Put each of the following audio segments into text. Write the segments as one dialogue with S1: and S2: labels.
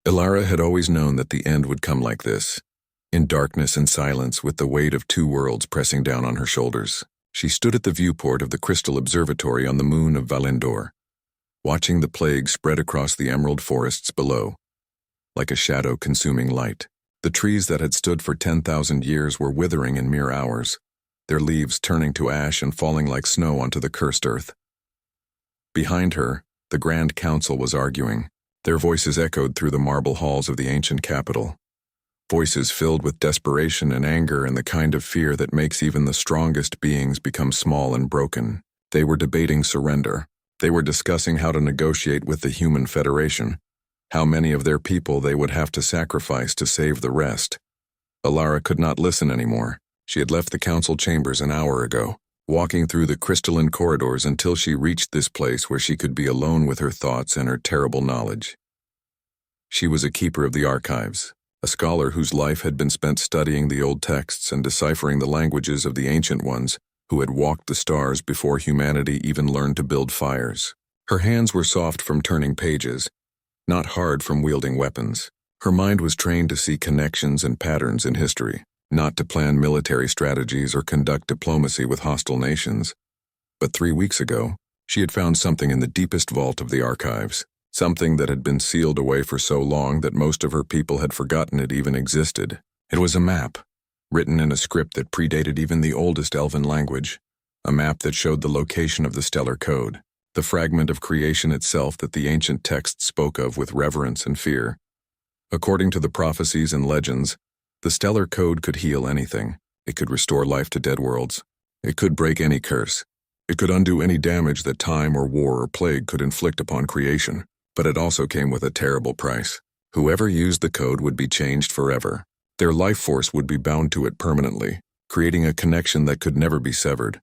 S1: Ilara had always known that the end would come like this, in darkness and silence with the weight of two worlds pressing down on her shoulders. She stood at the viewport of the Crystal Observatory on the moon of Valendor, watching the plague spread across the emerald forests below, like a shadow-consuming light. The trees that had stood for 10,000 years were withering in mere hours, their leaves turning to ash and falling like snow onto the cursed earth. Behind her, the Grand Council was arguing. Their voices echoed through the marble halls of the ancient capital. Voices filled with desperation and anger and the kind of fear that makes even the strongest beings become small and broken. They were debating surrender. They were discussing how to negotiate with the Human Federation, how many of their people they would have to sacrifice to save the rest. Ilara could not listen anymore. She had left the council chambers an hour ago, walking through the crystalline corridors until she reached this place where she could be alone with her thoughts and her terrible knowledge. She was a keeper of the archives, a scholar whose life had been spent studying the old texts and deciphering the languages of the ancient ones who had walked the stars before humanity even learned to build fires. Her hands were soft from turning pages, not hard from wielding weapons. Her mind was trained to see connections and patterns in history, not to plan military strategies or conduct diplomacy with hostile nations. But 3 weeks ago, she had found something in the deepest vault of the archives, something that had been sealed away for so long that most of her people had forgotten it even existed. It was a map, written in a script that predated even the oldest Elven language, a map that showed the location of the stellar code, the fragment of creation itself that the ancient texts spoke of with reverence and fear. According to the prophecies and legends, the stellar code could heal anything. It could restore life to dead worlds. It could break any curse. It could undo any damage that time or war or plague could inflict upon creation. But it also came with a terrible price. Whoever used the code would be changed forever. Their life force would be bound to it permanently, creating a connection that could never be severed.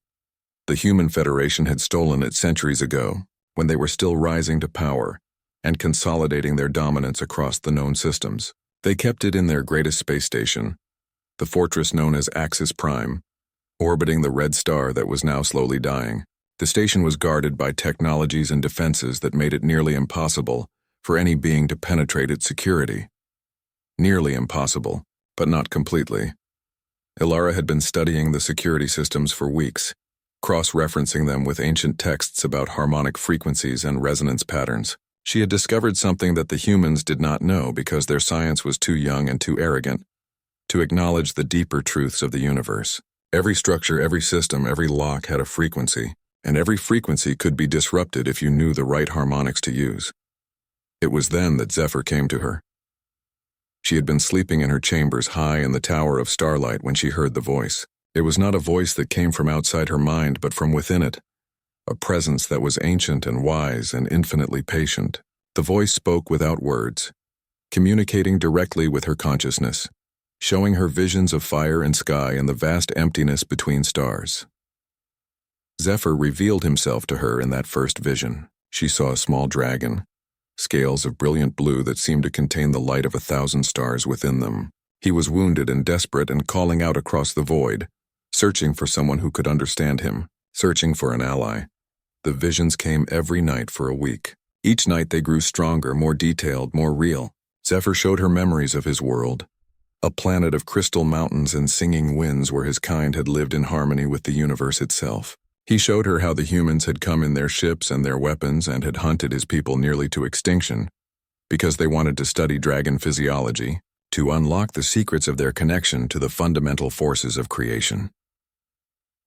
S1: The Human Federation had stolen it centuries ago, when they were still rising to power and consolidating their dominance across the known systems. They kept it in their greatest space station, the fortress known as Axis Prime, orbiting the red star that was now slowly dying. The station was guarded by technologies and defenses that made it nearly impossible for any being to penetrate its security. Nearly impossible, but not completely. Ilara had been studying the security systems for weeks, cross-referencing them with ancient texts about harmonic frequencies and resonance patterns. She had discovered something that the humans did not know because their science was too young and too arrogant to acknowledge the deeper truths of the universe. Every structure, every system, every lock had a frequency, and every frequency could be disrupted if you knew the right harmonics to use. It was then that Zephyr came to her. She had been sleeping in her chambers high in the Tower of Starlight when she heard the voice. It was not a voice that came from outside her mind, but from within it, a presence that was ancient and wise and infinitely patient. The voice spoke without words, communicating directly with her consciousness, showing her visions of fire and sky and the vast emptiness between stars. Zephyr revealed himself to her in that first vision. She saw a small dragon, scales of brilliant blue that seemed to contain the light of 1,000 stars within them. He was wounded and desperate and calling out across the void, searching for someone who could understand him, searching for an ally. The visions came every night for a week. Each night they grew stronger, more detailed, more real. Zephyr showed her memories of his world, a planet of crystal mountains and singing winds where his kind had lived in harmony with the universe itself. He showed her how the humans had come in their ships and their weapons and had hunted his people nearly to extinction because they wanted to study dragon physiology, to unlock the secrets of their connection to the fundamental forces of creation.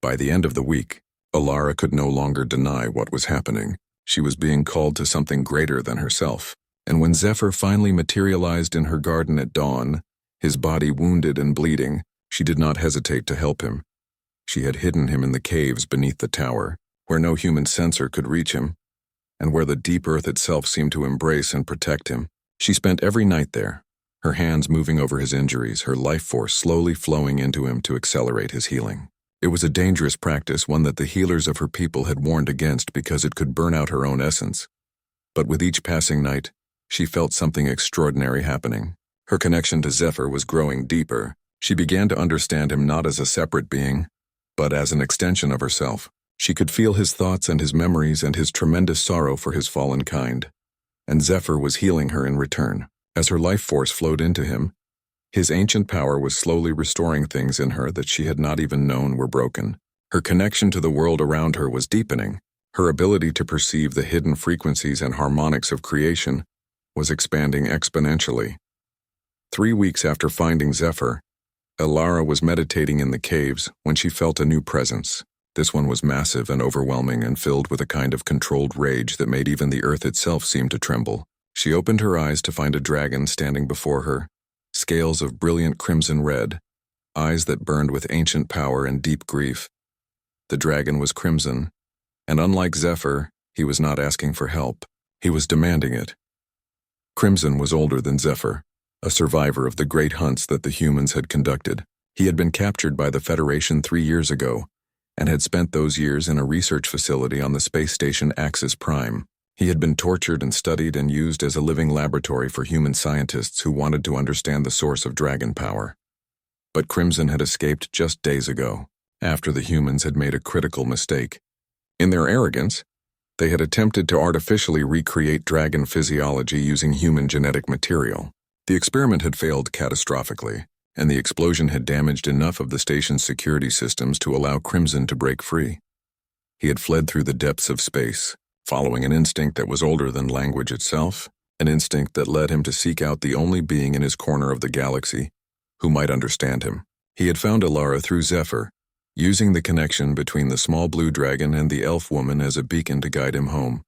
S1: By the end of the week, Ilara could no longer deny what was happening. She was being called to something greater than herself. And when Zephyr finally materialized in her garden at dawn, his body wounded and bleeding, she did not hesitate to help him. She had hidden him in the caves beneath the tower, where no human sensor could reach him, and where the deep earth itself seemed to embrace and protect him. She spent every night there, her hands moving over his injuries, her life force slowly flowing into him to accelerate his healing. It was a dangerous practice, one that the healers of her people had warned against because it could burn out her own essence. But with each passing night, she felt something extraordinary happening. Her connection to Zephyr was growing deeper. She began to understand him not as a separate being, but as an extension of herself. She could feel his thoughts and his memories and his tremendous sorrow for his fallen kind. And Zephyr was healing her in return. As her life force flowed into him, his ancient power was slowly restoring things in her that she had not even known were broken. Her connection to the world around her was deepening. Her ability to perceive the hidden frequencies and harmonics of creation was expanding exponentially. 3 weeks after finding Zephyr, Elara was meditating in the caves when she felt a new presence. This one was massive and overwhelming and filled with a kind of controlled rage that made even the earth itself seem to tremble. She opened her eyes to find a dragon standing before her, scales of brilliant crimson red, eyes that burned with ancient power and deep grief. The dragon was crimson, and unlike Zephyr, he was not asking for help. He was demanding it. Crimson was older than Zephyr, a survivor of the great hunts that the humans had conducted. He had been captured by the Federation 3 years ago, and had spent those years in a research facility on the space station Axis Prime. He had been tortured and studied and used as a living laboratory for human scientists who wanted to understand the source of dragon power. But Crimson had escaped just days ago, after the humans had made a critical mistake. In their arrogance, they had attempted to artificially recreate dragon physiology using human genetic material. The experiment had failed catastrophically, and the explosion had damaged enough of the station's security systems to allow Crimson to break free. He had fled through the depths of space, following an instinct that was older than language itself, an instinct that led him to seek out the only being in his corner of the galaxy who might understand him. He had found Elara through Zephyr, using the connection between the small blue dragon and the elf woman as a beacon to guide him home.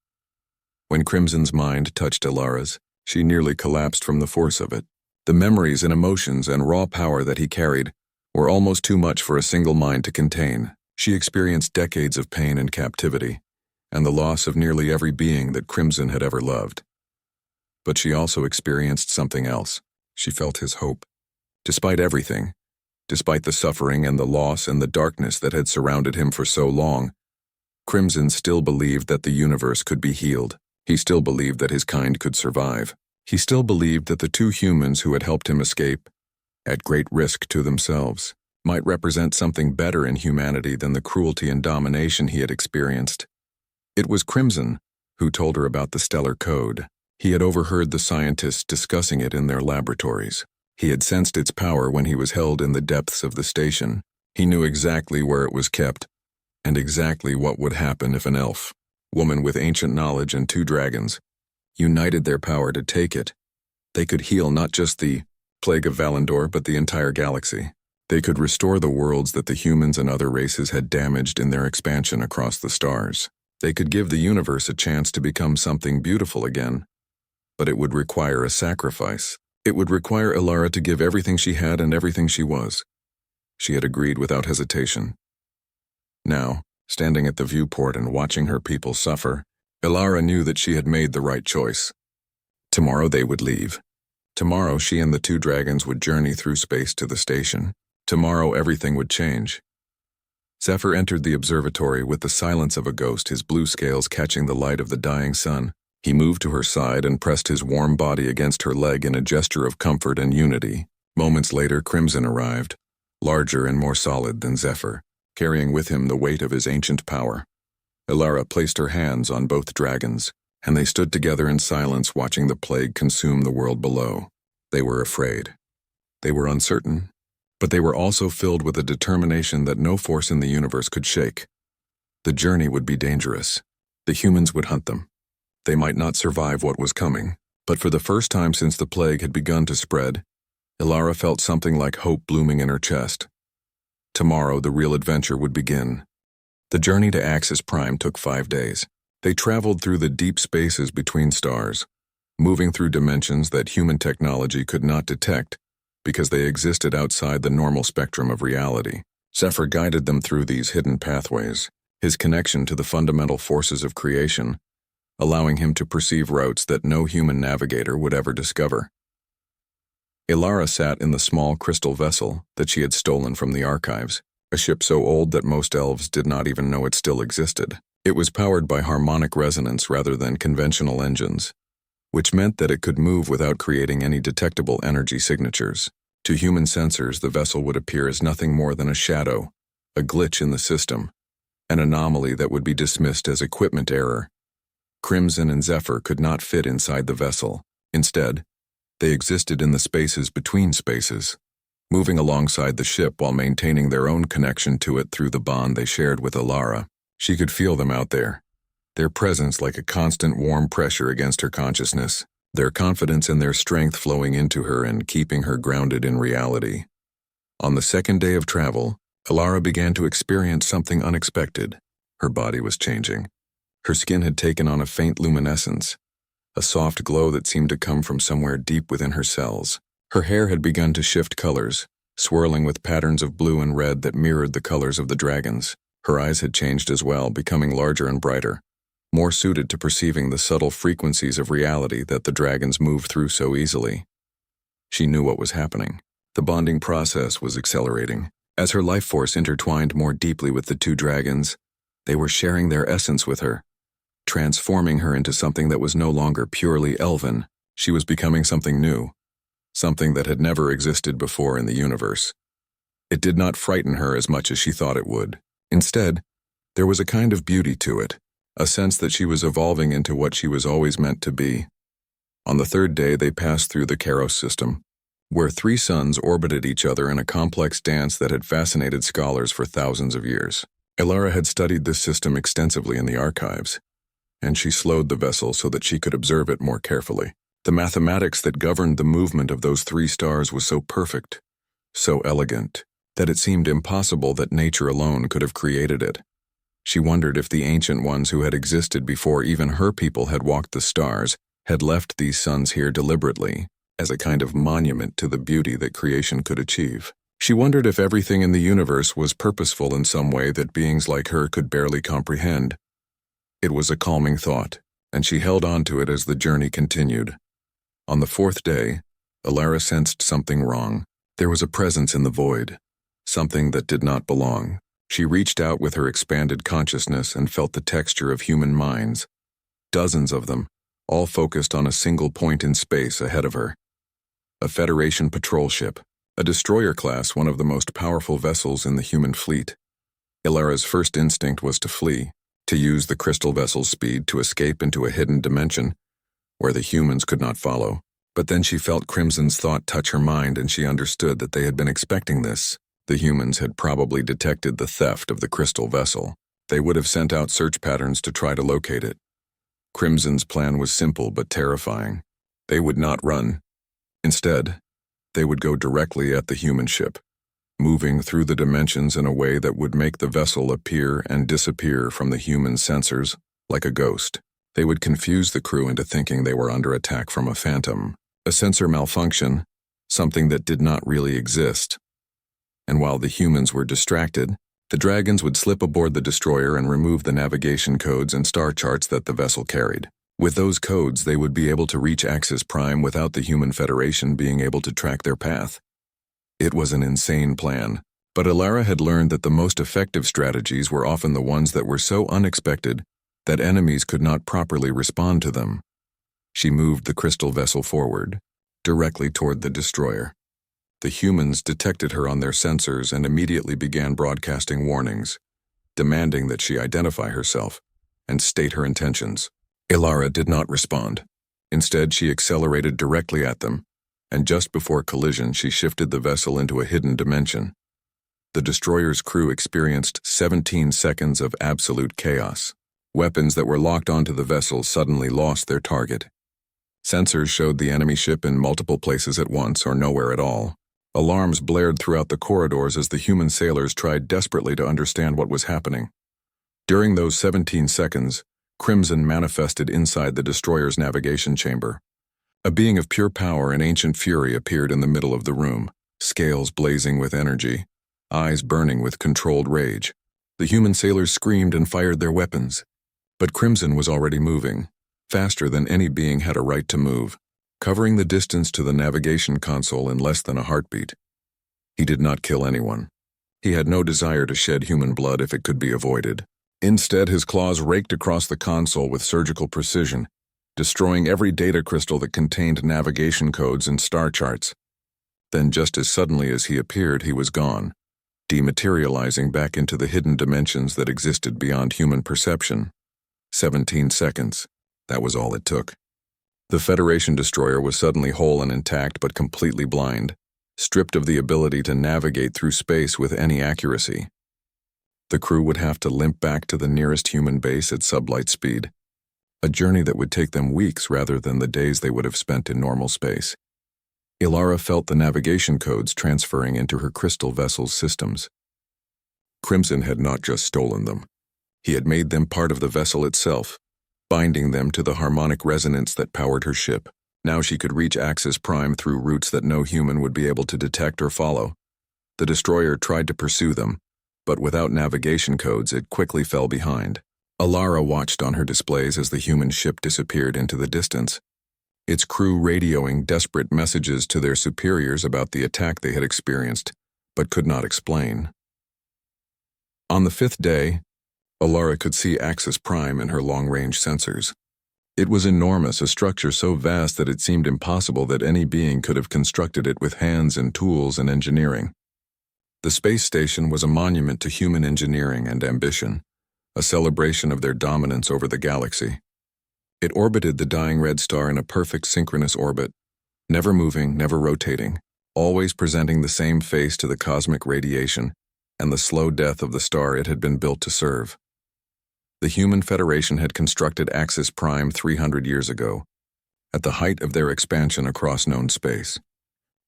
S1: When Crimson's mind touched Elara's, she nearly collapsed from the force of it. The memories and emotions and raw power that he carried were almost too much for a single mind to contain. She experienced decades of pain and captivity, and the loss of nearly every being that Crimson had ever loved. But she also experienced something else. She felt his hope. Despite everything, despite the suffering and the loss and the darkness that had surrounded him for so long, Crimson still believed that the universe could be healed. He still believed that his kind could survive. He still believed that the 2 humans who had helped him escape, at great risk to themselves, might represent something better in humanity than the cruelty and domination he had experienced. It was Crimson who told her about the Stellar Code. He had overheard the scientists discussing it in their laboratories. He had sensed its power when he was held in the depths of the station. He knew exactly where it was kept, and exactly what would happen if an elf, woman with ancient knowledge and 2 dragons, united their power to take it. They could heal not just the plague of Valendor, but the entire galaxy. They could restore the worlds that the humans and other races had damaged in their expansion across the stars. They could give the universe a chance to become something beautiful again. But it would require a sacrifice. It would require Elara to give everything she had and everything she was. She had agreed without hesitation. Now, standing at the viewport and watching her people suffer, Elara knew that she had made the right choice. Tomorrow they would leave. Tomorrow she and the 2 dragons would journey through space to the station. Tomorrow everything would change. Zephyr entered the observatory with the silence of a ghost, his blue scales catching the light of the dying sun. He moved to her side and pressed his warm body against her leg in a gesture of comfort and unity. Moments later, Crimson arrived, larger and more solid than Zephyr, carrying with him the weight of his ancient power. Elara placed her hands on both dragons, and they stood together in silence watching the plague consume the world below. They were afraid. They were uncertain, but they were also filled with a determination that no force in the universe could shake. The journey would be dangerous. The humans would hunt them. They might not survive what was coming, but for the first time since the plague had begun to spread, Elara felt something like hope blooming in her chest. Tomorrow the real adventure would begin. The journey to Axis Prime took 5 days. They traveled through the deep spaces between stars, moving through dimensions that human technology could not detect because they existed outside the normal spectrum of reality. Zephyr guided them through these hidden pathways, his connection to the fundamental forces of creation, allowing him to perceive routes that no human navigator would ever discover. Elara sat in the small crystal vessel that she had stolen from the archives, a ship so old that most elves did not even know it still existed. It was powered by harmonic resonance rather than conventional engines, which meant that it could move without creating any detectable energy signatures. To human sensors, the vessel would appear as nothing more than a shadow, a glitch in the system, an anomaly that would be dismissed as equipment error. Crimson and Zephyr could not fit inside the vessel. Instead, They existed in the spaces between spaces, moving alongside the ship while maintaining their own connection to it through the bond they shared with Alara. She could feel them out there, their presence like a constant warm pressure against her consciousness, their confidence and their strength flowing into her and keeping her grounded in reality. On the second day of travel, Alara began to experience something unexpected. Her body was changing. Her skin had taken on a faint luminescence, a soft glow that seemed to come from somewhere deep within her cells. Her hair had begun to shift colors, swirling with patterns of blue and red that mirrored the colors of the dragons. Her eyes had changed as well, becoming larger and brighter, more suited to perceiving the subtle frequencies of reality that the dragons move through so easily. She knew what was happening. The bonding process was accelerating. As her life force intertwined more deeply with the two dragons, they were sharing their essence with her, transforming her into something that was no longer purely elven. She was becoming something new, something that had never existed before in the universe. It did not frighten her as much as she thought it would. Instead, there was a kind of beauty to it, a sense that she was evolving into what she was always meant to be. On the third day, they passed through the Kairos system, where three suns orbited each other in a complex dance that had fascinated scholars for thousands of years. Alara had studied this system extensively in the archives, and she slowed the vessel so that she could observe it more carefully. The mathematics that governed the movement of those three stars was so perfect, so elegant, that it seemed impossible that nature alone could have created it. She wondered if the ancient ones who had existed before even her people had walked the stars had left these suns here deliberately, as a kind of monument to the beauty that creation could achieve. She wondered if everything in the universe was purposeful in some way that beings like her could barely comprehend. It was a calming thought, and she held on to it as the journey continued. On the fourth day, Alara sensed something wrong. There was a presence in the void, something that did not belong. She reached out with her expanded consciousness and felt the texture of human minds, dozens of them, all focused on a single point in space ahead of her. A Federation patrol ship, a destroyer class, one of the most powerful vessels in the human fleet. Alara's first instinct was to flee, to use the crystal vessel's speed to escape into a hidden dimension where the humans could not follow. But then she felt Crimson's thought touch her mind, and she understood that they had been expecting this. The humans had probably detected the theft of the crystal vessel. They would have sent out search patterns to try to locate it. Crimson's plan was simple but terrifying. They would not run. Instead, they would go directly at the human ship, moving through the dimensions in a way that would make the vessel appear and disappear from the human sensors like a ghost. They would confuse the crew into thinking they were under attack from a phantom, a sensor malfunction, something that did not really exist. And while the humans were distracted, the dragons would slip aboard the destroyer and remove the navigation codes and star charts that the vessel carried. With those codes, they would be able to reach Axis Prime without the Human Federation being able to track their path. It was an insane plan, but Alara had learned that the most effective strategies were often the ones that were so unexpected that enemies could not properly respond to them. She moved the crystal vessel forward, directly toward the destroyer. The humans detected her on their sensors and immediately began broadcasting warnings, demanding that she identify herself and state her intentions. Alara did not respond. Instead, she accelerated directly at them, and just before collision, she shifted the vessel into a hidden dimension. The destroyer's crew experienced 17 seconds of absolute chaos. Weapons that were locked onto the vessel suddenly lost their target. Sensors showed the enemy ship in multiple places at once or nowhere at all. Alarms blared throughout the corridors as the human sailors tried desperately to understand what was happening. During those 17 seconds, Crimson manifested inside the destroyer's navigation chamber. A being of pure power and ancient fury appeared in the middle of the room, scales blazing with energy, eyes burning with controlled rage. The human sailors screamed and fired their weapons. But Crimson was already moving, faster than any being had a right to move, covering the distance to the navigation console in less than a heartbeat. He did not kill anyone. He had no desire to shed human blood if it could be avoided. Instead, his claws raked across the console with surgical precision, destroying every data crystal that contained navigation codes and star charts. Then, just as suddenly as he appeared, he was gone, dematerializing back into the hidden dimensions that existed beyond human perception. 17 seconds. That was all it took. The Federation destroyer was suddenly whole and intact but completely blind, stripped of the ability to navigate through space with any accuracy. The crew would have to limp back to the nearest human base at sublight speed, a journey that would take them weeks rather than the days they would have spent in normal space. Ilara felt the navigation codes transferring into her crystal vessel's systems. Crimson had not just stolen them. He had made them part of the vessel itself, binding them to the harmonic resonance that powered her ship. Now she could reach Axis Prime through routes that no human would be able to detect or follow. The destroyer tried to pursue them, but without navigation codes it quickly fell behind. Ilara watched on her displays as the human ship disappeared into the distance, its crew radioing desperate messages to their superiors about the attack they had experienced, but could not explain. On the 5th day, Ilara could see Axis Prime in her long-range sensors. It was enormous, a structure so vast that it seemed impossible that any being could have constructed it with hands and tools and engineering. The space station was a monument to human engineering and ambition, a celebration of their dominance over the galaxy. It orbited the dying red star in a perfect synchronous orbit, never moving, never rotating, always presenting the same face to the cosmic radiation and the slow death of the star it had been built to serve. The Human Federation had constructed Axis Prime 300 years ago, at the height of their expansion across known space.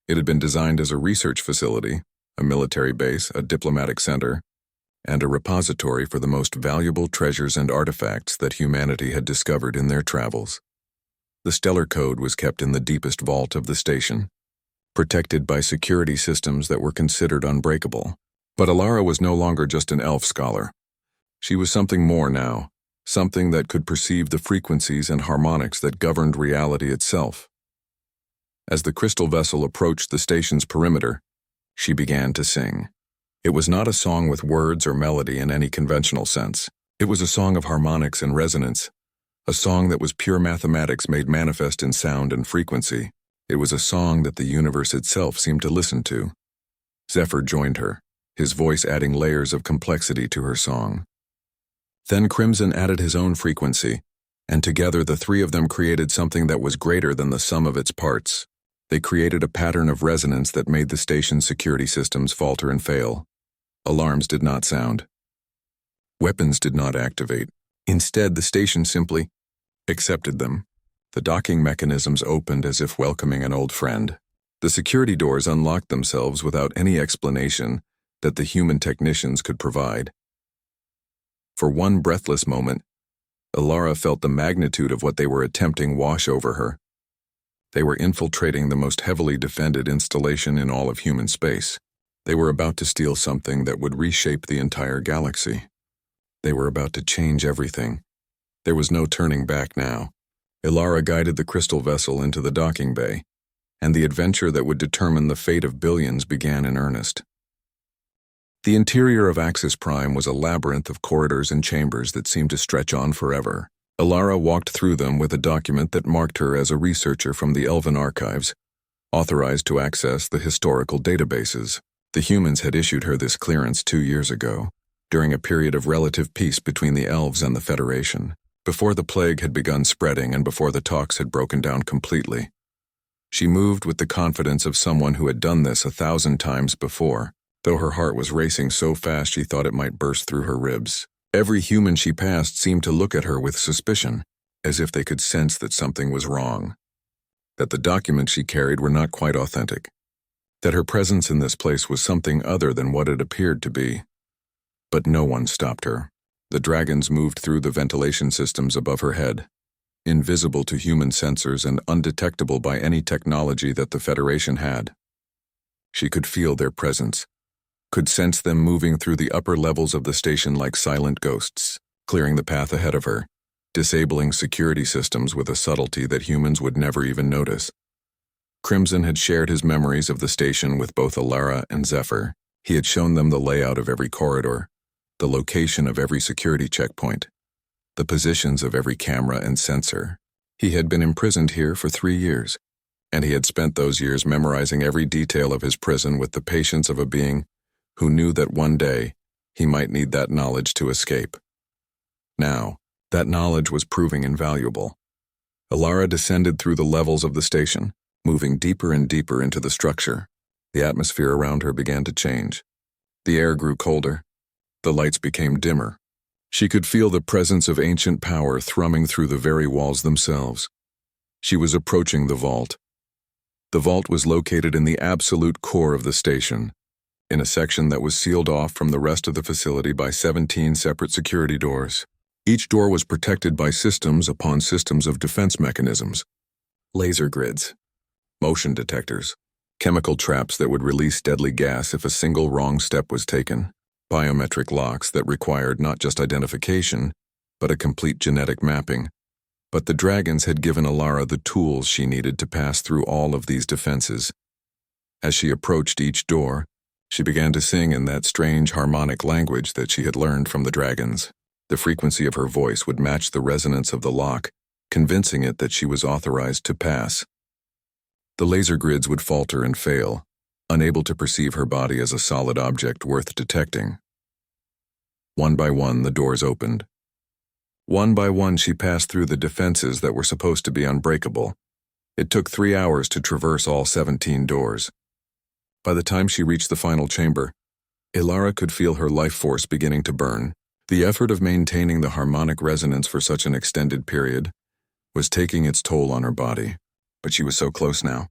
S1: It had been designed as a research facility, a military base, a diplomatic center, and a repository for the most valuable treasures and artifacts that humanity had discovered in their travels. The stellar code was kept in the deepest vault of the station, protected by security systems that were considered unbreakable. But Ilara was no longer just an elf scholar. She was something more now, something that could perceive the frequencies and harmonics that governed reality itself. As the crystal vessel approached the station's perimeter, she began to sing. It was not a song with words or melody in any conventional sense. It was a song of harmonics and resonance, a song that was pure mathematics made manifest in sound and frequency. It was a song that the universe itself seemed to listen to. Zephyr joined her, his voice adding layers of complexity to her song. Then Crimson added his own frequency, and together the three of them created something that was greater than the sum of its parts. They created a pattern of resonance that made the station's security systems falter and fail. Alarms did not sound. Weapons did not activate. Instead, the station simply accepted them. The docking mechanisms opened as if welcoming an old friend. The security doors unlocked themselves without any explanation that the human technicians could provide. For one breathless moment, Ilara felt the magnitude of what they were attempting wash over her. They were infiltrating the most heavily defended installation in all of human space. They were about to steal something that would reshape the entire galaxy. They were about to change everything. There was no turning back now. Ilara guided the crystal vessel into the docking bay, and the adventure that would determine the fate of billions began in earnest. The interior of Axis Prime was a labyrinth of corridors and chambers that seemed to stretch on forever. Ilara walked through them with a document that marked her as a researcher from the Elven archives, authorized to access the historical databases. The humans had issued her this clearance 2 years ago, during a period of relative peace between the elves and the Federation, before the plague had begun spreading and before the talks had broken down completely. She moved with the confidence of someone who had done this 1,000 times before, though her heart was racing so fast she thought it might burst through her ribs. Every human she passed seemed to look at her with suspicion, as if they could sense that something was wrong, that the documents she carried were not quite authentic, that her presence in this place was something other than what it appeared to be. But no one stopped her. The dragons moved through the ventilation systems above her head, invisible to human sensors and undetectable by any technology that the Federation had. She could feel their presence, could sense them moving through the upper levels of the station like silent ghosts, clearing the path ahead of her, disabling security systems with a subtlety that humans would never even notice. Crimson had shared his memories of the station with both Ilara and Zephyr. He had shown them the layout of every corridor, the location of every security checkpoint, the positions of every camera and sensor. He had been imprisoned here for 3 years, and he had spent those years memorizing every detail of his prison with the patience of a being who knew that one day he might need that knowledge to escape. Now, that knowledge was proving invaluable. Alara descended through the levels of the station, moving deeper and deeper into the structure. The atmosphere around her began to change. The air grew colder. The lights became dimmer. She could feel the presence of ancient power thrumming through the very walls themselves. She was approaching the vault. The vault was located in the absolute core of the station, in a section that was sealed off from the rest of the facility by 17 separate security doors. Each door was protected by systems upon systems of defense mechanisms, laser grids, motion detectors, chemical traps that would release deadly gas if a single wrong step was taken, biometric locks that required not just identification, but a complete genetic mapping. But the dragons had given Alara the tools she needed to pass through all of these defenses. As she approached each door, she began to sing in that strange harmonic language that she had learned from the dragons. The frequency of her voice would match the resonance of the lock, convincing it that she was authorized to pass. The laser grids would falter and fail, unable to perceive her body as a solid object worth detecting. One by one, the doors opened. One by one, she passed through the defenses that were supposed to be unbreakable. It took 3 hours to traverse all 17 doors. By the time she reached the final chamber, Alara could feel her life force beginning to burn. The effort of maintaining the harmonic resonance for such an extended period was taking its toll on her body. But she was so close now.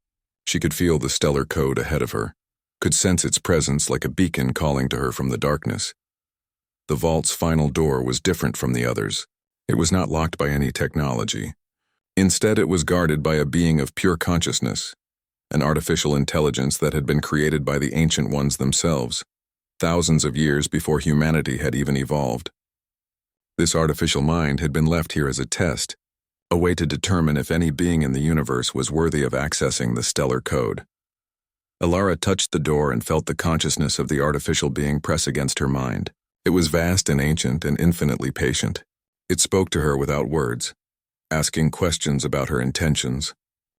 S1: She could feel the stellar code ahead of her, could sense its presence like a beacon calling to her from the darkness. The vault's final door was different from the others. It was not locked by any technology. Instead, it was guarded by a being of pure consciousness, an artificial intelligence that had been created by the ancient ones themselves, thousands of years before humanity had even evolved. This artificial mind had been left here as a test, a way to determine if any being in the universe was worthy of accessing the stellar code. Alara touched the door and felt the consciousness of the artificial being press against her mind. It was vast and ancient and infinitely patient. It spoke to her without words, asking questions about her intentions,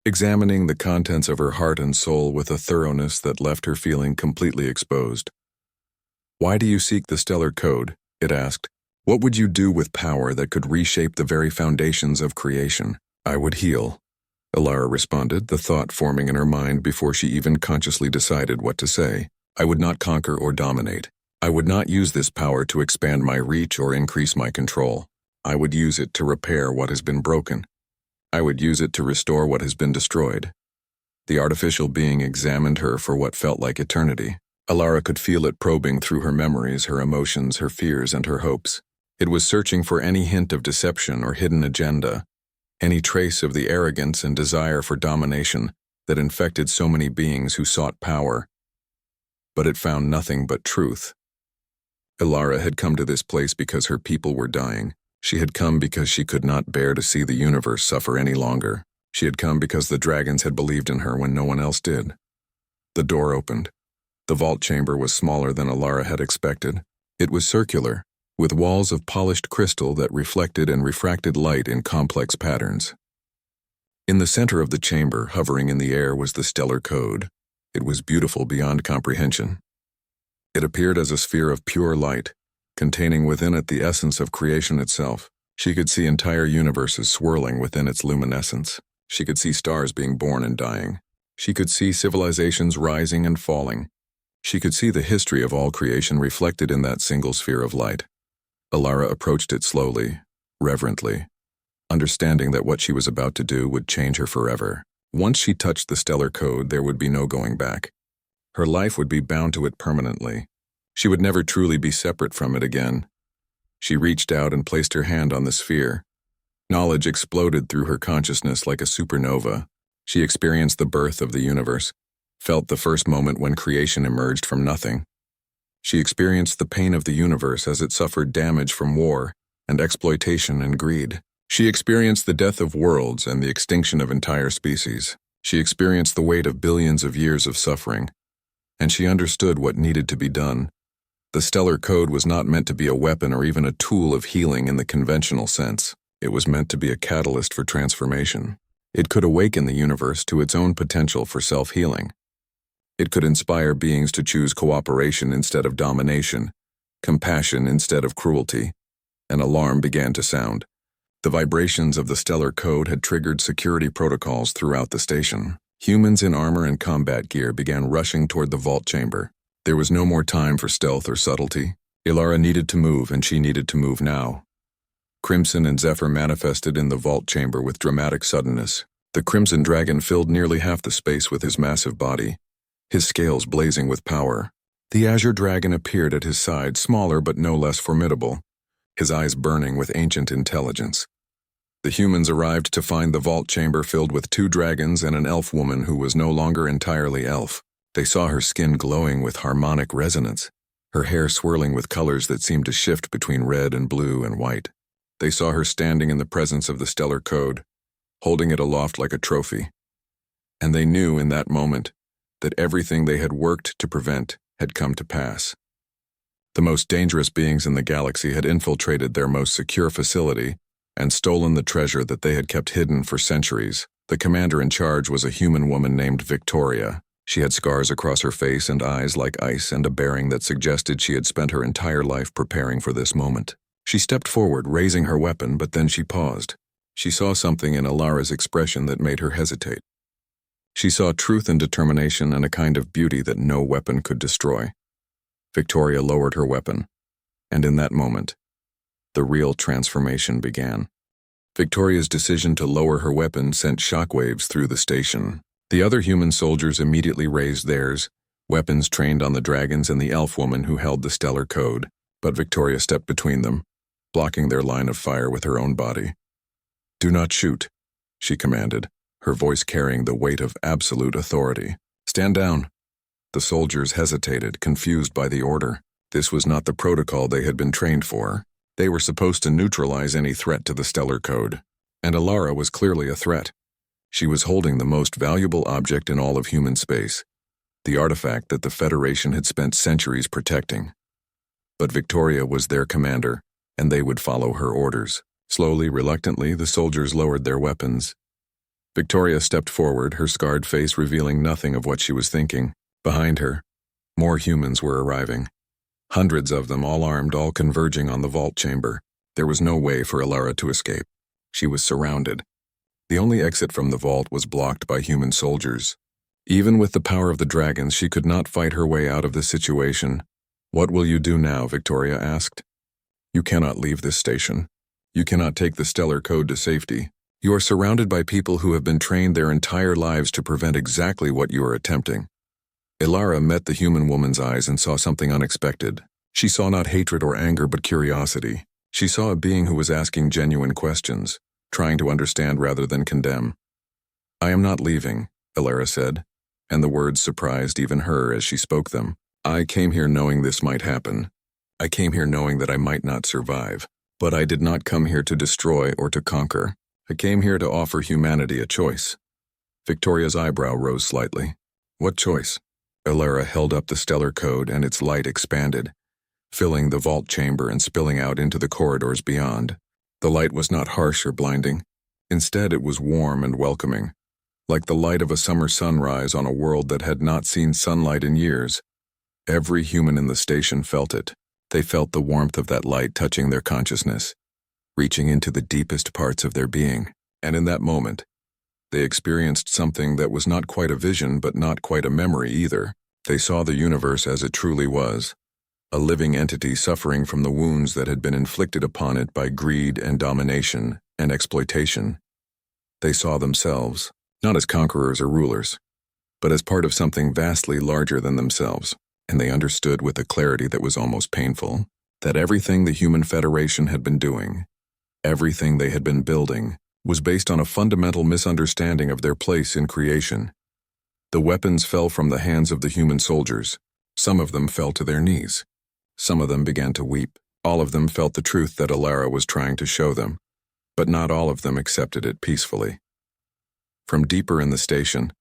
S1: examining the contents of her heart and soul with a thoroughness that left her feeling completely exposed. "Why do you seek the stellar code?" it asked. "What would you do with power that could reshape the very foundations of creation?" "I would heal," Alara responded, the thought forming in her mind before she even consciously decided what to say. "I would not conquer or dominate. I would not use this power to expand my reach or increase my control. I would use it to repair what has been broken. I would use it to restore what has been destroyed." The artificial being examined her for what felt like eternity. Alara could feel it probing through her memories, her emotions, her fears, and her hopes. It was searching for any hint of deception or hidden agenda, any trace of the arrogance and desire for domination that infected so many beings who sought power. But it found nothing but truth. Alara had come to this place because her people were dying. She had come because she could not bear to see the universe suffer any longer. She had come because the dragons had believed in her when no one else did. The door opened. The vault chamber was smaller than Alara had expected. It was circular, with walls of polished crystal that reflected and refracted light in complex patterns. In the center of the chamber, hovering in the air, was the stellar code. It was beautiful beyond comprehension. It appeared as a sphere of pure light, containing within it the essence of creation itself. She could see entire universes swirling within its luminescence. She could see stars being born and dying. She could see civilizations rising and falling. She could see the history of all creation reflected in that single sphere of light. Alara approached it slowly, reverently, understanding that what she was about to do would change her forever. Once she touched the stellar code, there would be no going back. Her life would be bound to it permanently. She would never truly be separate from it again. She reached out and placed her hand on the sphere. Knowledge exploded through her consciousness like a supernova. She experienced the birth of the universe, felt the first moment when creation emerged from nothing. She experienced the pain of the universe as it suffered damage from war and exploitation and greed. She experienced the death of worlds and the extinction of entire species. She experienced the weight of billions of years of suffering, and she understood what needed to be done. The stellar code was not meant to be a weapon or even a tool of healing in the conventional sense. It was meant to be a catalyst for transformation. It could awaken the universe to its own potential for self-healing. It could inspire beings to choose cooperation instead of domination, compassion instead of cruelty. An alarm began to sound. The vibrations of the stellar code had triggered security protocols throughout the station. Humans in armor and combat gear began rushing toward the vault chamber. There was no more time for stealth or subtlety. Ilara needed to move, and she needed to move now. Crimson and Zephyr manifested in the vault chamber with dramatic suddenness. The Crimson Dragon filled nearly half the space with his massive body, his scales blazing with power. The Azure Dragon appeared at his side, smaller but no less formidable, his eyes burning with ancient intelligence. The humans arrived to find the vault chamber filled with 2 dragons and an elf woman who was no longer entirely elf. They saw her skin glowing with harmonic resonance, her hair swirling with colors that seemed to shift between red and blue and white. They saw her standing in the presence of the stellar code, holding it aloft like a trophy. And they knew in that moment that everything they had worked to prevent had come to pass. The most dangerous beings in the galaxy had infiltrated their most secure facility and stolen the treasure that they had kept hidden for centuries. The commander in charge was a human woman named Victoria. She had scars across her face and eyes like ice and a bearing that suggested she had spent her entire life preparing for this moment. She stepped forward, raising her weapon, but then she paused. She saw something in Ilara's expression that made her hesitate. She saw truth and determination and a kind of beauty that no weapon could destroy. Victoria lowered her weapon, and in that moment, the real transformation began. Victoria's decision to lower her weapon sent shockwaves through the station. The other human soldiers immediately raised theirs, weapons trained on the dragons and the elf woman who held the stellar code, but Victoria stepped between them, blocking their line of fire with her own body. "Do not shoot," she commanded, her voice carrying the weight of absolute authority. "Stand down." The soldiers hesitated, confused by the order. This was not the protocol they had been trained for. They were supposed to neutralize any threat to the stellar code, and Ilara was clearly a threat. She was holding the most valuable object in all of human space, the artifact that the Federation had spent centuries protecting. But Victoria was their commander, and they would follow her orders. Slowly, reluctantly, the soldiers lowered their weapons. Victoria stepped forward, her scarred face revealing nothing of what she was thinking. Behind her, more humans were arriving. Hundreds of them, all armed, all converging on the vault chamber. There was no way for Ilara to escape. She was surrounded. The only exit from the vault was blocked by human soldiers. Even with the power of the dragons, she could not fight her way out of the situation. "What will you do now?" Victoria asked. "You cannot leave this station. You cannot take the stellar code to safety. You are surrounded by people who have been trained their entire lives to prevent exactly what you are attempting." Ilara met the human woman's eyes and saw something unexpected. She saw not hatred or anger but curiosity. She saw a being who was asking genuine questions, trying to understand rather than condemn. "I am not leaving," Ilara said, and the words surprised even her as she spoke them. "I came here knowing this might happen. I came here knowing that I might not survive. But I did not come here to destroy or to conquer. I came here to offer humanity a choice." Victoria's eyebrow rose slightly. "What choice?" Ilara held up the stellar code and its light expanded, filling the vault chamber and spilling out into the corridors beyond. The light was not harsh or blinding. Instead, it was warm and welcoming, like the light of a summer sunrise on a world that had not seen sunlight in years. Every human in the station felt it. They felt the warmth of that light touching their consciousness, reaching into the deepest parts of their being. And in that moment, they experienced something that was not quite a vision but not quite a memory either. They saw the universe as it truly was, a living entity suffering from the wounds that had been inflicted upon it by greed and domination and exploitation. They saw themselves, not as conquerors or rulers, but as part of something vastly larger than themselves. And they understood with a clarity that was almost painful that everything the Human Federation had been doing, everything they had been building, was based on a fundamental misunderstanding of their place in creation. The weapons fell from the hands of the human soldiers. Some of them fell to their knees. Some of them began to weep. All of them felt the truth that Ilara was trying to show them, but not all of them accepted it peacefully. From deeper in the station,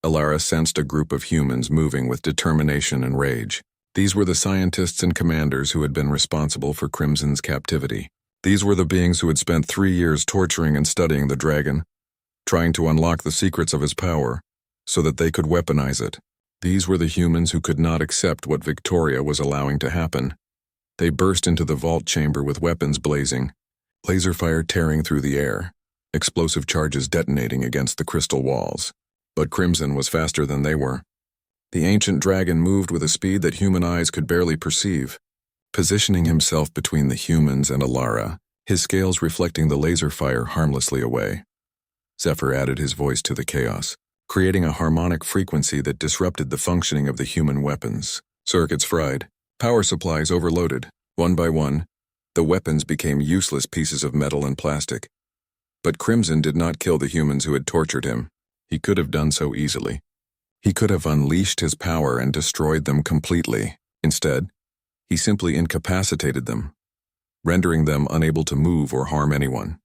S1: Ilara sensed a group of humans moving with determination and rage. These were the scientists and commanders who had been responsible for Crimson's captivity. These were the beings who had spent 3 years torturing and studying the dragon, trying to unlock the secrets of his power so that they could weaponize it. These were the humans who could not accept what Victoria was allowing to happen. They burst into the vault chamber with weapons blazing, laser fire tearing through the air, explosive charges detonating against the crystal walls. But Crimson was faster than they were. The ancient dragon moved with a speed that human eyes could barely perceive, positioning himself between the humans and Alara, his scales reflecting the laser fire harmlessly away. Zephyr added his voice to the chaos, creating a harmonic frequency that disrupted the functioning of the human weapons. Circuits fried, power supplies overloaded. One by one, the weapons became useless pieces of metal and plastic. But Crimson did not kill the humans who had tortured him. He could have done so easily. He could have unleashed his power and destroyed them completely. Instead, he simply incapacitated them, rendering them unable to move or harm anyone.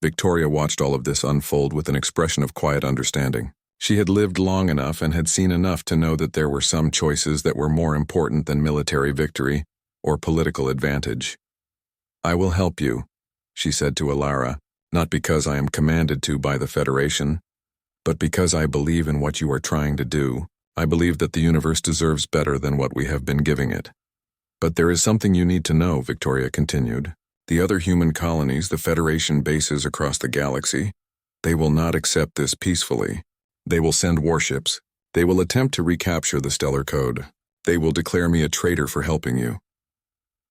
S1: Victoria watched all of this unfold with an expression of quiet understanding. She had lived long enough and had seen enough to know that there were some choices that were more important than military victory or political advantage. "I will help you," she said to Alara, "not because I am commanded to by the Federation, but because I believe in what you are trying to do. I believe that the universe deserves better than what we have been giving it." "But there is something you need to know," Victoria continued. "The other human colonies, the Federation bases across the galaxy, they will not accept this peacefully. They will send warships. They will attempt to recapture the Stellar Code. They will declare me a traitor for helping you."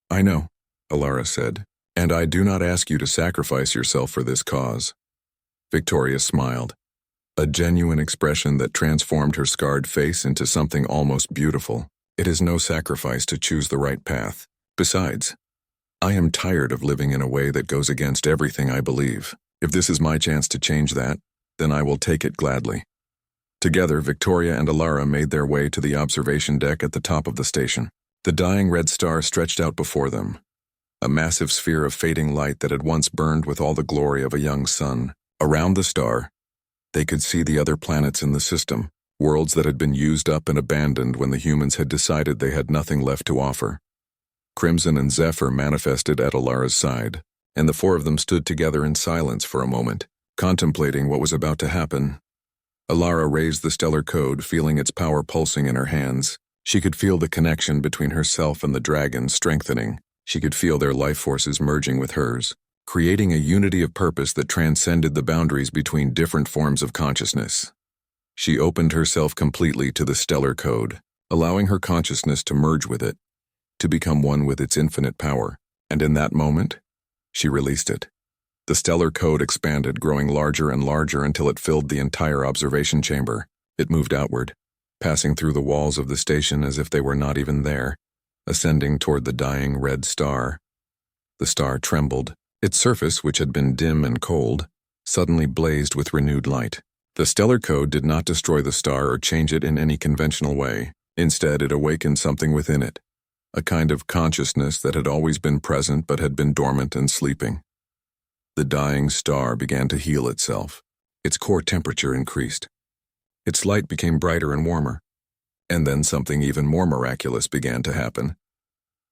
S1: "I know," Alara said, "and I do not ask you to sacrifice yourself for this cause." Victoria smiled, a genuine expression that transformed her scarred face into something almost beautiful. "It is no sacrifice to choose the right path. Besides, I am tired of living in a way that goes against everything I believe. If this is my chance to change that, then I will take it gladly." Together, Victoria and Alara made their way to the observation deck at the top of the station. The dying red star stretched out before them, a massive sphere of fading light that had once burned with all the glory of a young sun. Around the star, they could see the other planets in the system, worlds that had been used up and abandoned when the humans had decided they had nothing left to offer. Crimson and Zephyr manifested at Alara's side, and the four of them stood together in silence for a moment, contemplating what was about to happen. Alara raised the stellar code, feeling its power pulsing in her hands. She could feel the connection between herself and the dragon strengthening. She could feel their life forces merging with hers, creating a unity of purpose that transcended the boundaries between different forms of consciousness. She opened herself completely to the stellar code, allowing her consciousness to merge with it, to become one with its infinite power. And in that moment, she released it. The stellar code expanded, growing larger and larger until it filled the entire observation chamber. It moved outward, passing through the walls of the station as if they were not even there, ascending toward the dying red star. The star trembled. Its surface, which had been dim and cold, suddenly blazed with renewed light. The stellar code did not destroy the star or change it in any conventional way. Instead, it awakened something within it, a kind of consciousness that had always been present but had been dormant and sleeping. The dying star began to heal itself. Its core temperature increased. Its light became brighter and warmer. And then something even more miraculous began to happen.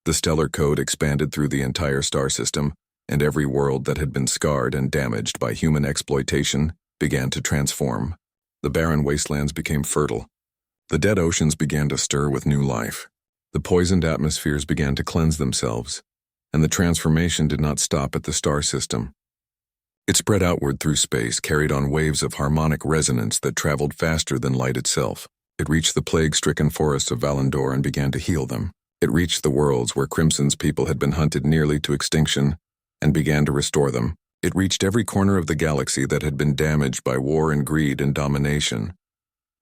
S1: The stellar code expanded through the entire star system, and every world that had been scarred and damaged by human exploitation began to transform. The barren wastelands became fertile. The dead oceans began to stir with new life. The poisoned atmospheres began to cleanse themselves, and the transformation did not stop at the star system. It spread outward through space, carried on waves of harmonic resonance that traveled faster than light itself. It reached the plague-stricken forests of Valendor and began to heal them. It reached the worlds where Crimson's people had been hunted nearly to extinction and began to restore them. It reached every corner of the galaxy that had been damaged by war and greed and domination.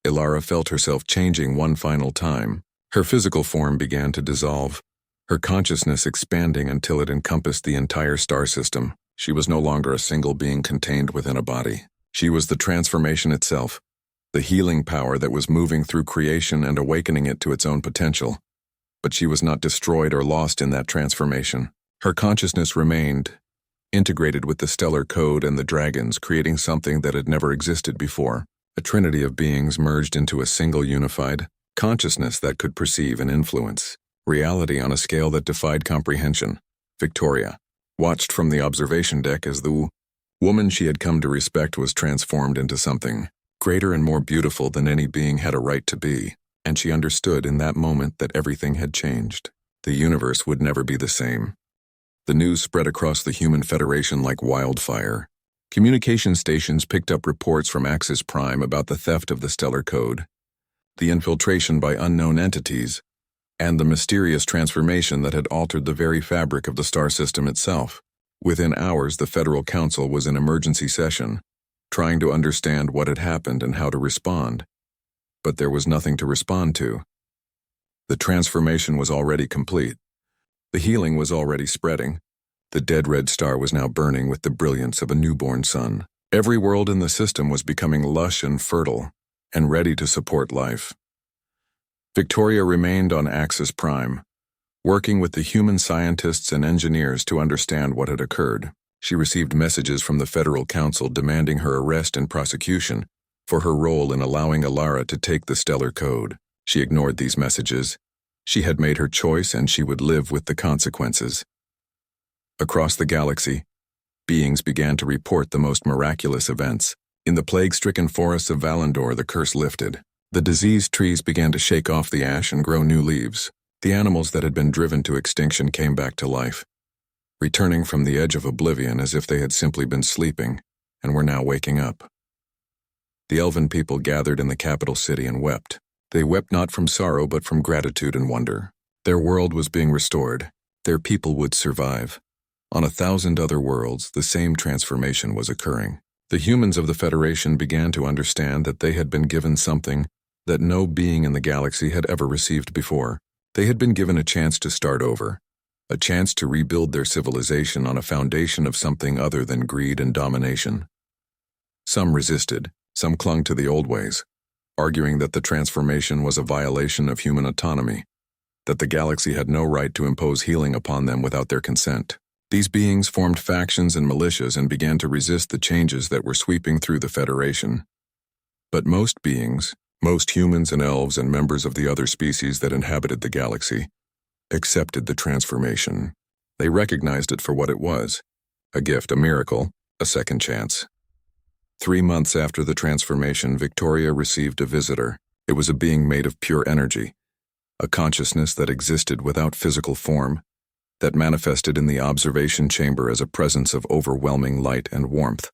S1: Alara felt herself changing one final time. Her physical form began to dissolve, her consciousness expanding until it encompassed the entire star system. She was no longer a single being contained within a body. She was the transformation itself, the healing power that was moving through creation and awakening it to its own potential. But she was not destroyed or lost in that transformation. Her consciousness remained, integrated with the stellar code and the dragons, creating something that had never existed before. A trinity of beings merged into a single unified consciousness that could perceive and influence reality on a scale that defied comprehension. Victoria watched from the observation deck as the woman she had come to respect was transformed into something greater and more beautiful than any being had a right to be, and she understood in that moment that everything had changed. The universe would never be the same. The news spread across the Human Federation like wildfire. Communication stations picked up reports from Axis Prime about the theft of the Stellar Code, the infiltration by unknown entities, and the mysterious transformation that had altered the very fabric of the star system itself. Within hours, the Federal Council was in emergency session, trying to understand what had happened and how to respond. But there was nothing to respond to. The transformation was already complete. The healing was already spreading. The dead red star was now burning with the brilliance of a newborn sun. Every world in the system was becoming lush and fertile, and ready to support life. Victoria remained on Axis Prime, working with the human scientists and engineers to understand what had occurred. She received messages from the Federal Council demanding her arrest and prosecution for her role in allowing Alara to take the Stellar Code. She ignored these messages. She had made her choice and she would live with the consequences. Across the galaxy, beings began to report the most miraculous events. In the plague-stricken forests of Valendor, the curse lifted. The diseased trees began to shake off the ash and grow new leaves. The animals that had been driven to extinction came back to life, returning from the edge of oblivion as if they had simply been sleeping and were now waking up. The elven people gathered in the capital city and wept. They wept not from sorrow but from gratitude and wonder. Their world was being restored. Their people would survive. On 1,000 other worlds, the same transformation was occurring. The humans of the Federation began to understand that they had been given something that no being in the galaxy had ever received before. They had been given a chance to start over, a chance to rebuild their civilization on a foundation of something other than greed and domination. Some resisted, some clung to the old ways, arguing that the transformation was a violation of human autonomy, that the galaxy had no right to impose healing upon them without their consent. These beings formed factions and militias and began to resist the changes that were sweeping through the Federation. But most beings, most humans and elves and members of the other species that inhabited the galaxy, accepted the transformation. They recognized it for what it was, a gift, a miracle, a second chance. 3 months after the transformation, Victoria received a visitor. It was a being made of pure energy, a consciousness that existed without physical form, that manifested in the observation chamber as a presence of overwhelming light and warmth.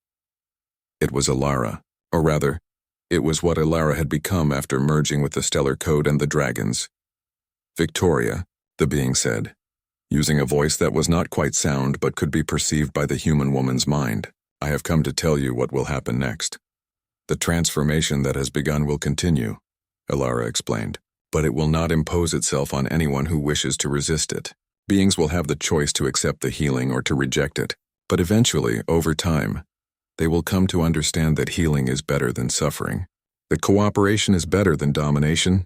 S1: It was Alara, or rather, it was what Alara had become after merging with the Stellar Code and the dragons. Victoria, the being said, using a voice that was not quite sound but could be perceived by the human woman's mind. I have come to tell you what will happen next. The transformation that has begun will continue, Alara explained, but it will not impose itself on anyone who wishes to resist it. Beings will have the choice to accept the healing or to reject it, but eventually, over time, they will come to understand that healing is better than suffering, that cooperation is better than domination,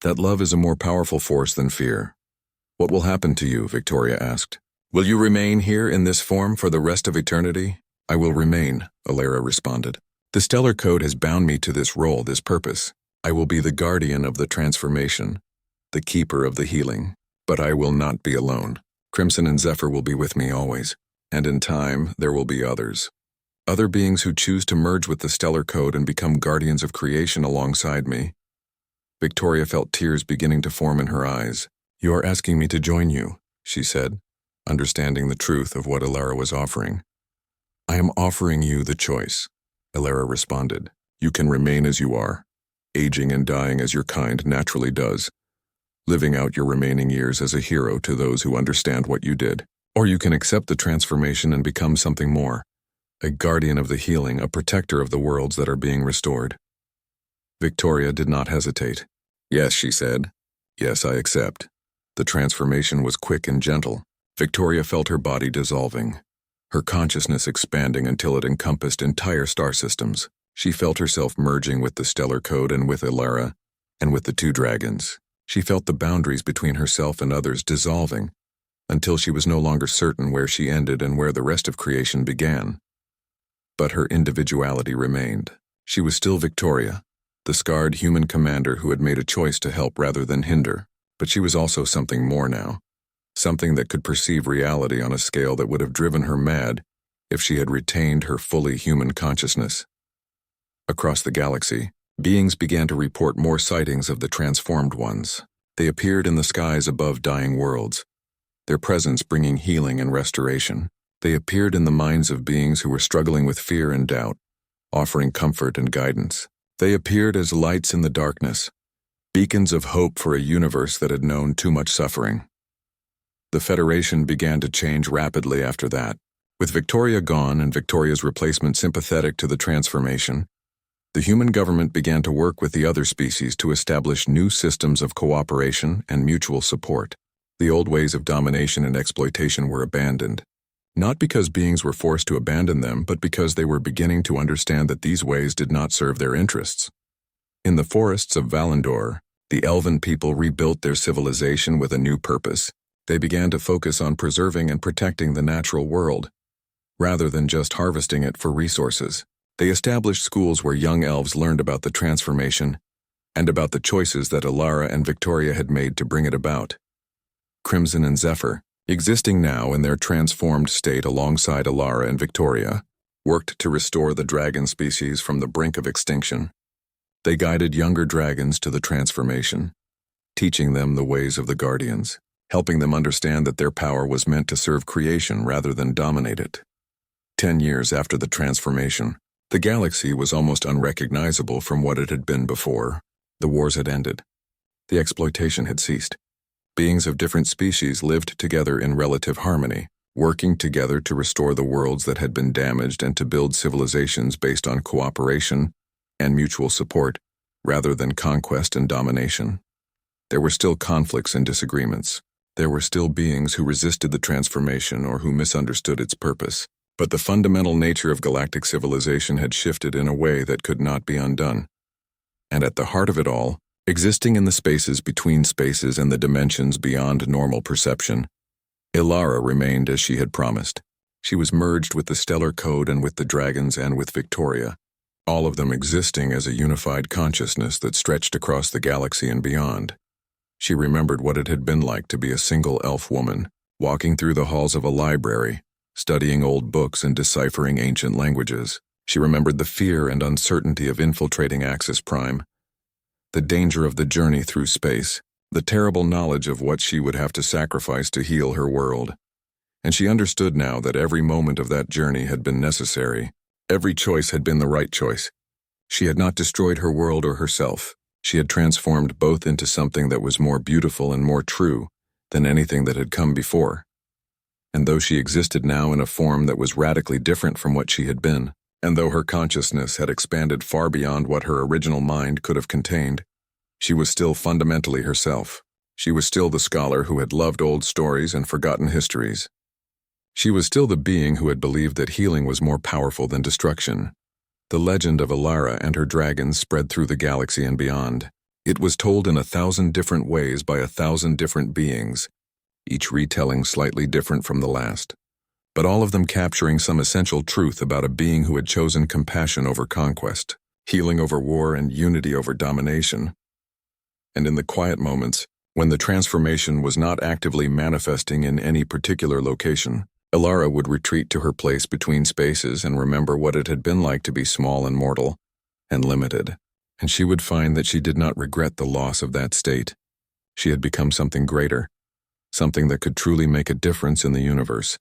S1: that love is a more powerful force than fear. What will happen to you? Victoria asked. Will you remain here in this form for the rest of eternity? I will remain, Alara responded. The Stellar Code has bound me to this role, this purpose. I will be the guardian of the transformation, the keeper of the healing. But I will not be alone. Crimson and Zephyr will be with me always, and in time there will be others. Other beings who choose to merge with the Stellar Code and become guardians of creation alongside me. Victoria felt tears beginning to form in her eyes. You are asking me to join you, she said, understanding the truth of what Alara was offering. I am offering you the choice, Alara responded. You can remain as you are, aging and dying as your kind naturally does, living out your remaining years as a hero to those who understand what you did. Or you can accept the transformation and become something more, a guardian of the healing, a protector of the worlds that are being restored. Victoria did not hesitate. Yes, she said. Yes, I accept. The transformation was quick and gentle. Victoria felt her body dissolving, her consciousness expanding until it encompassed entire star systems. She felt herself merging with the Stellar Code and with Alara, and with the two dragons. She felt the boundaries between herself and others dissolving, until she was no longer certain where she ended and where the rest of creation began. But her individuality remained. She was still Victoria, the scarred human commander who had made a choice to help rather than hinder. But she was also something more now, something that could perceive reality on a scale that would have driven her mad if she had retained her fully human consciousness. Across the galaxy, beings began to report more sightings of the transformed ones. They appeared in the skies above dying worlds, their presence bringing healing and restoration. They appeared in the minds of beings who were struggling with fear and doubt, offering comfort and guidance. They appeared as lights in the darkness, beacons of hope for a universe that had known too much suffering. The Federation began to change rapidly after that. With Victoria gone and Victoria's replacement sympathetic to the transformation, the human government began to work with the other species to establish new systems of cooperation and mutual support. The old ways of domination and exploitation were abandoned. Not because beings were forced to abandon them, but because they were beginning to understand that these ways did not serve their interests. In the forests of Valendor, the elven people rebuilt their civilization with a new purpose. They began to focus on preserving and protecting the natural world, rather than just harvesting it for resources. They established schools where young elves learned about the transformation and about the choices that Alara and Victoria had made to bring it about. Crimson and Zephyr, existing now in their transformed state alongside Alara and Victoria, worked to restore the dragon species from the brink of extinction. They guided younger dragons to the transformation, teaching them the ways of the Guardians, helping them understand that their power was meant to serve creation rather than dominate it. 10 years after the transformation, the galaxy was almost unrecognizable from what it had been before. The wars had ended. The exploitation had ceased. Beings of different species lived together in relative harmony, working together to restore the worlds that had been damaged and to build civilizations based on cooperation and mutual support, rather than conquest and domination. There were still conflicts and disagreements. There were still beings who resisted the transformation or who misunderstood its purpose. But the fundamental nature of galactic civilization had shifted in a way that could not be undone. And at the heart of it all, existing in the spaces between spaces and the dimensions beyond normal perception, Ilara remained as she had promised. She was merged with the Stellar Code and with the dragons and with Victoria, all of them existing as a unified consciousness that stretched across the galaxy and beyond. She remembered what it had been like to be a single elf woman, walking through the halls of a library, studying old books and deciphering ancient languages. She remembered the fear and uncertainty of infiltrating Axis Prime, the danger of the journey through space, the terrible knowledge of what she would have to sacrifice to heal her world. And she understood now that every moment of that journey had been necessary. Every choice had been the right choice. She had not destroyed her world or herself. She had transformed both into something that was more beautiful and more true than anything that had come before. And though she existed now in a form that was radically different from what she had been, and though her consciousness had expanded far beyond what her original mind could have contained, she was still fundamentally herself. She was still the scholar who had loved old stories and forgotten histories. She was still the being who had believed that healing was more powerful than destruction. The legend of Alara and her dragons spread through the galaxy and beyond. It was told in 1,000 different ways by 1,000 different beings, each retelling slightly different from the last, but all of them capturing some essential truth about a being who had chosen compassion over conquest, healing over war, and unity over domination. And in the quiet moments, when the transformation was not actively manifesting in any particular location, Ilara would retreat to her place between spaces and remember what it had been like to be small and mortal and limited, and she would find that she did not regret the loss of that state. She had become something greater, something that could truly make a difference in the universe.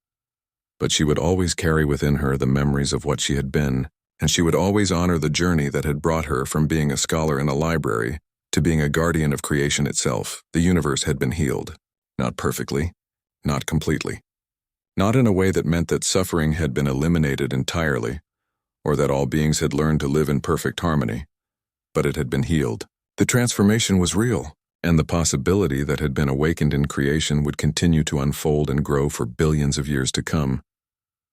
S1: But she would always carry within her the memories of what she had been, and she would always honor the journey that had brought her from being a scholar in a library to being a guardian of creation itself. The universe had been healed. Not perfectly, not completely. Not in a way that meant that suffering had been eliminated entirely, or that all beings had learned to live in perfect harmony, but it had been healed. The transformation was real, and the possibility that had been awakened in creation would continue to unfold and grow for billions of years to come.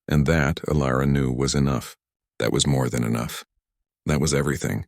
S1: And that, Ilara knew, was enough. That was more than enough. That was everything.